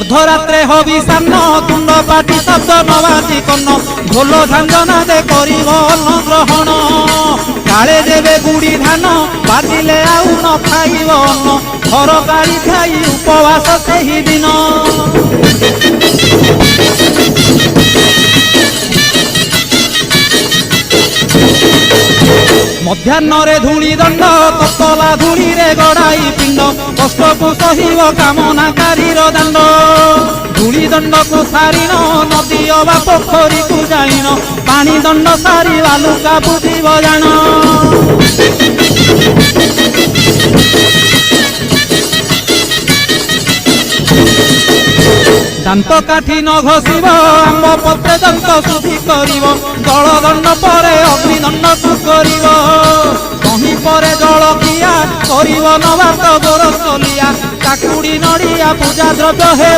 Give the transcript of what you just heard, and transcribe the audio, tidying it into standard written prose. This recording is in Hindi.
अर्धरात्रे हविषान्न तुंड पाटी शब्द नवासी कर्ण ढोल झांझना दे करिब अन्न ग्रहण काले देवे गुड़ी धान बाजिले आउ न खाइब अन्न घर गाड़ी खाई उपवास सेही दिन मध्याह्न धूली दंड ततला धूली रे गड़ाई पिंड कष्ट को सहिब कामनाकारी दांड धूली दंड को सारिन नदी अबा पोखरी को जाइन पानी दंड सारी बालुका बुझीब जान दांत काठी न घसीब आंब पत्रे दंत शुद्धि करिब जल दंड परे अग्निदंड को करिब कहीं परे जल किया करिब नवात गोरसलिया काकुड़ी नड़िया पूजा द्रव्य हे।